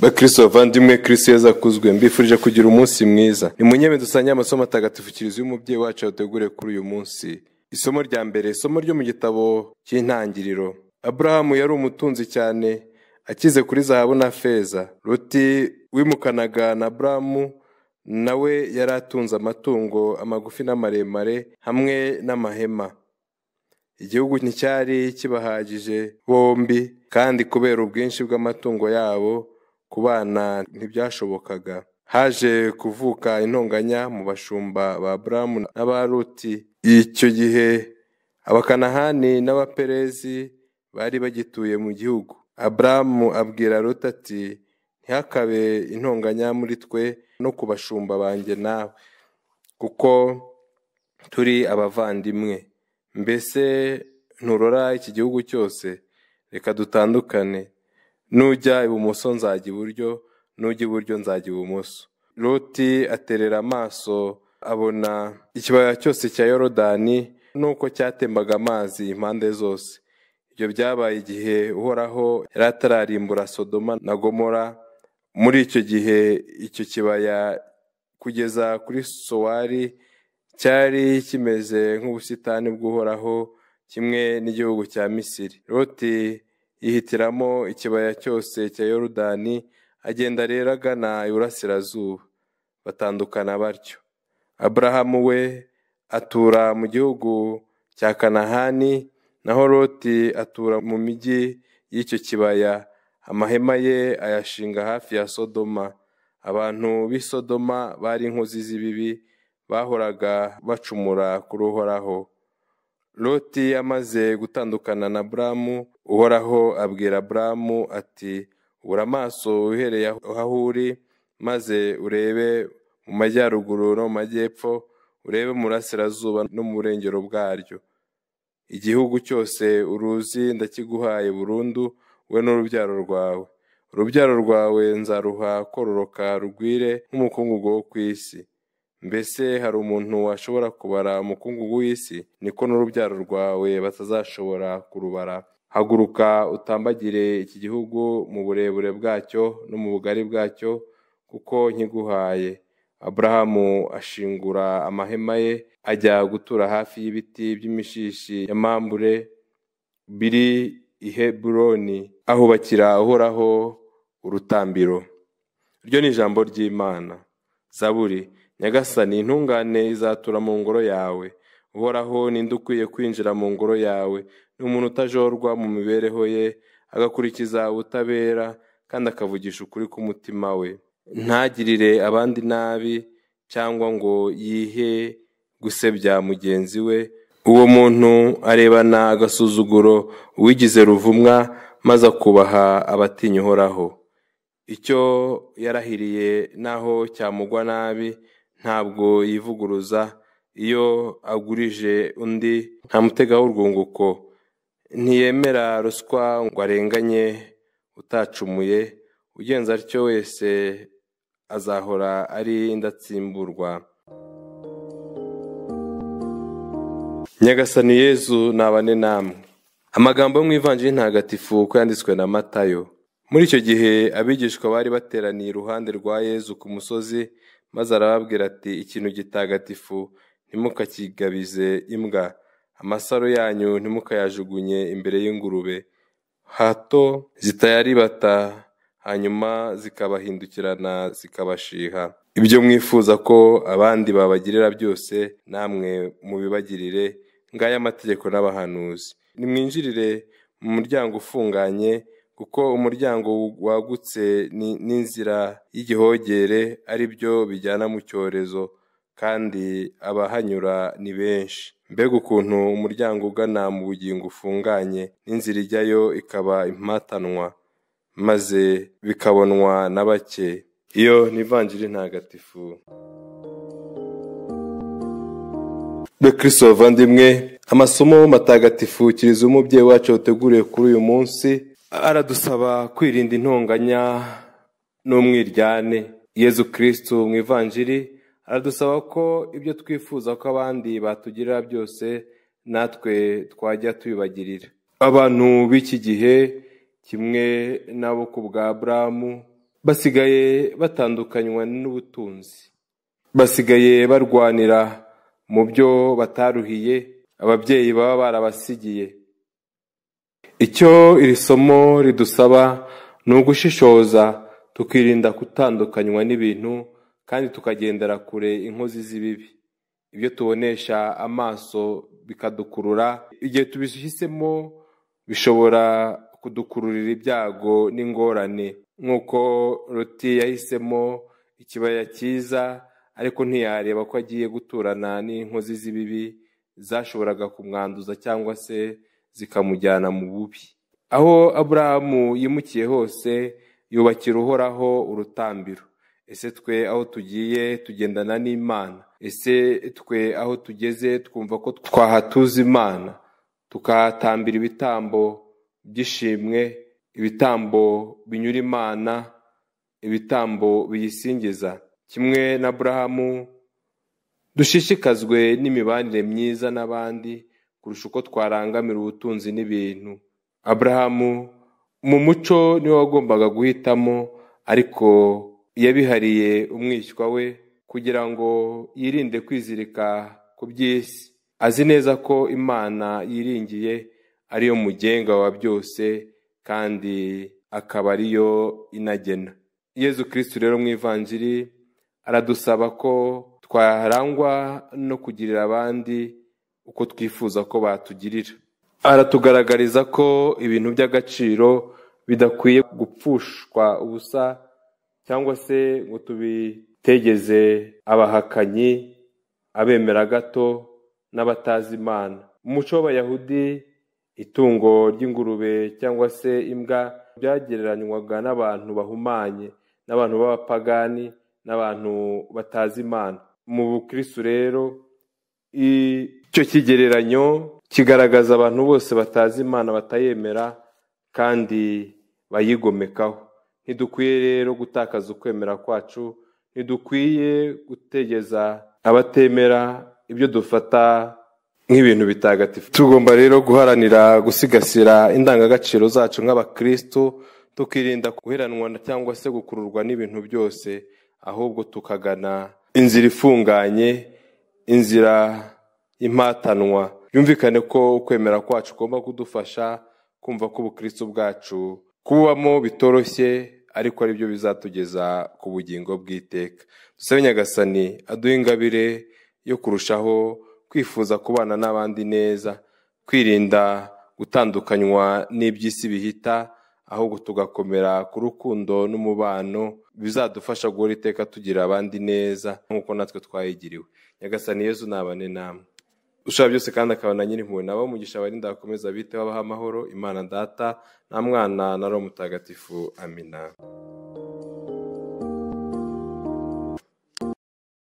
Bakristo bavandimwe, Kristo Yesu akuzwe, mbifurije kugira umunsi mwiza. Nimunyeme dusanye amasomo atagatifu kiriziya y'umubyeyi wacu yateguriye kuri uyu munsi. Isomo rya mbere, isomo ryo mu gitabo cy'intangiriro. Aburahamu yari umutunzi cyane, akize kuri zahabu na feza. Loti wimukanaga na Aburahamu nawe yari atunze amatungo amagufi n'amaremare hamwe n'amahema. Igihugu nticyari kibahagije bombi, kandi kubera ubwinshi bw'amatungo yabo kubana ntibyashobokaga. Haje kuvuka intonganya mu bashumba ba Aburahamu n'aba Loti. Icyo gihe Abakanahani n'Abaperezi bari bagituye mu gihugu. Aburahamu abwira Loti ati, ntihakabe intonganya muri twe no ku bashumba banjye nawe, kuko turi abavandimwe. Mbese nturora iki gihugu cyose? Reka dutandukane. Nujya ibumoso nzajya iburyo, nujya iburyo nzajya ibumoso. Loti aterera amaso abona ikibaya cyose cya Yorodani nuko cyatembaga amazi impande zose. Ibyo byabaye igihe Uhoraho yari atararimbura Sodoma na Gomora. Muri icyo gihe icyo kibaya kugeza kuri Sowari cyari kimeze nk'ubusitani bw'Uhoraho, kimwe n'igihugu cya Misiri. Loti yihitiramo ikibaya cyose cya Yorodani, agenda rero agana iburasirazuba. Batandukana batyo. Aburahamu we atura mu gihugu cya Kanahani, naho Loti atura mu migi y'icyo kibaya. Amahema ye ayashinga hafi ya Sodoma. Abantu b'i Sodoma bari inkozi z'ibibi, bahoraga bacumura kuri Uhoraho. Loti amaze gutandukana na Aburahamu, Uhoraho abwira Aburahamu ati, ubura amaso uhereye aho uri, maze urebe mu majyaruguru no mu majyepfo, urebe mu burasirazuba no mu burengero bwaryo. Igihugu cyose uruzi ndakiguhaye burundu, we n'urubyaro rwawe. Urubyaro rwawe nzaruha kororoka rugwire nk'umukungugu wo ku isi. Mbese hari umuntu washobora kubara umukungugu w'isi? Niko n'urubyaro rwawe batazashobora kurubara. Haguruka utambagire iki gihugu mu burebure bwacyo no mu bugari bwacyo, kuko nkiguhaye. Aburahamu ashingura amahema ye, ajya gutura hafi y'ibiti by'imishishi ya Mamure biri i Heburoni, ahubakira Uhoraho urutambiro. Iryo ni ijambo ry'Imana. Zaburi. Nyagasani, intungane izatura mu ngoro yawe. Uhoraho, ninde ukwiye kwinjira mu ngoro yawe? Ni umuntu utajorwa mu mibereho ye, agakurikiza ubutabera, kandi akavugisha ukuri k'umutima we. Ntagirire abandi nabi, cyangwa ngo yihe gusebya mugenzi we. Uwo muntu arebana agasuzuguro uwigize ruvumwa, maze akubaha abatinya Uhoraho. Icyo yarahiriye naho cyamugwa nabi, ntabwo yivuguruza. Iyo agurije undi ntamutegaho urwunguko. Ntiyemera ruswa ngo arenganye utacumuye. Ugenza atyo wese azahora ari indatsimburwa. Nyagasani Yezu nabane namwe. Amagambo yo mu Ivanjili ntagatifu uko yanditswe na Matayo. Muri icyo gihe abigishwa bari bateraniye iruhande rwa Yezu ku musozi, maze arababwira ati, ikintu gitagatifu ntimukakigabize imbwa. Amasaro yanyu ntimukayajugunye imbere y'ingurube, hato zitayaribata hanyuma zikabahindukirana zikabashiha. Ibyo mwifuza ko abandi babagirira byose, namwe mubibagirire. Ngaya amategeko n'abahanuzi. Nimwinjirire mu muryango ufunganye, kuko umuryango wagutse n'inzira y'igihogere ari byo bijyana mu cyorezo, kandi abahanyura ni benshi. Mbega ukuntu umuryango ugana mu bugingo ufunganye, n'inzira ijyayo ikaba impatanwa, maze bikabonwa na bake. Iyo ni Ivanjili ntagatifu. Bakristo bavandimwe, amasomo matagatifu kiriziya y'umubyeyi wacu yateguriye kuri uyu munsi aradusaba kwirinda intonganya n'umwiryane. Yezu Kristo mu Ivanjili aradusaba ko ibyo twifuza ko abandi batugirira byose, natwe twajya tubibagirira. Abantu b'iki gihe, kimwe n'abo ku bwa Aburahamu, basigaye batandukanywa n'ubutunzi, basigaye barwanira mu byo bataruhiye ababyeyi baba barabasigiye. Icyo iri somo ridusaba ni ugushishoza, tukirinda gutandukanywa n'ibintu kandi tukagendera kure inkozi z'ibibi. Ibyo tubonesha amaso bikadukurura, igihe tubihisemo bishobora kudukururira ibyago n'ingorane. Nk'uko Loti yahisemo ikibaya cyiza ariko ntiyareba ko agiye guturana n'inkozi z'ibibi zashoboraga kumwanduza cyangwa se zikamujyana mu bubi. Aho Aburahamu yimukiye hose yubakira Uhoraho urutambiro. Ese twe aho tugiye tugendana n'Imana? Ese twe aho tugeze twumva ko twahatuza Imana, tukahatambira ibitambo by'ishimwe, ibitambo binyura Imana, ibitambo biyisingiza? Kimwe na Aburahamu, dushishikazwe n'imibanire myiza n'abandi kurusha uko twarangamira ubutunzi n'ibintu. Aburahamu mu muco niwe wagombaga guhitamo, ariko yabihariye umwishywa we kugira ngo yirinde kwizirika ku by'isi. Azi neza ko Imana yiringiye ariyo mugenga wa byose kandi akaba ariyo inagena. Yezu Kristo rero mu Ivanjiri aradusaba ko twarangwa no kugirira abandi uko twifuza ko batugirira. Aratugaragariza ko ibintu by'agaciro bidakwiye gupfushwa ubusa cyangwa se ngo tubitegeze abahakanyi, abemera gato n'abatazi Imana. Mu muco w'Abayahudi, itungo ry'ingurube cyangwa se imbwa byagereranywaga n'abantu bahumanye, n'abantu b'abapagani, n'abantu batazi Imana. Mu Bukristo rero icyo kigereranyo kigaragaza abantu bose batazi Imana, batayemera kandi bayigomekaho. Ntidukwiye rero gutakaza ukwemera kwacu, ntidukwiye gutegeza abatemera ibyo dufata nk'ibintu bitagatifu. Tugomba rero guharanira gusigasira indangagaciro zacu nk'Abakristo, tukirinda guheranwa cyangwa se gukururwa n'ibintu byose, ahubwo tukagana inzira ifunganye, inzira impatanwa. Yumvikane ko ukwemera kwacu ugomba kudufasha kumva ko ubukristo bwacu kubamo bitoroshye, ariko ari byo bizatugeza ku bugingo bw'iteka. Dusabe Nyagasani aduhe ingabire yo kurushaho kwifuza kubana n'abandi neza, kwirinda gutandukanywa n'iby'isi bihita, ahubwo tugakomera ku rukundo n'umubano bizadufasha guhora iteka tugira abandi neza nk'uko natwe twayigiriwe. Nyagasani Yezu nabane namwe. Ushobora byose kandi akabana nyir'impuhwe, nabo umugisha abarinda bakomeza biteho, abaha amahoro, Imana Data na Mwana na Roho Mutagatifu. Amina.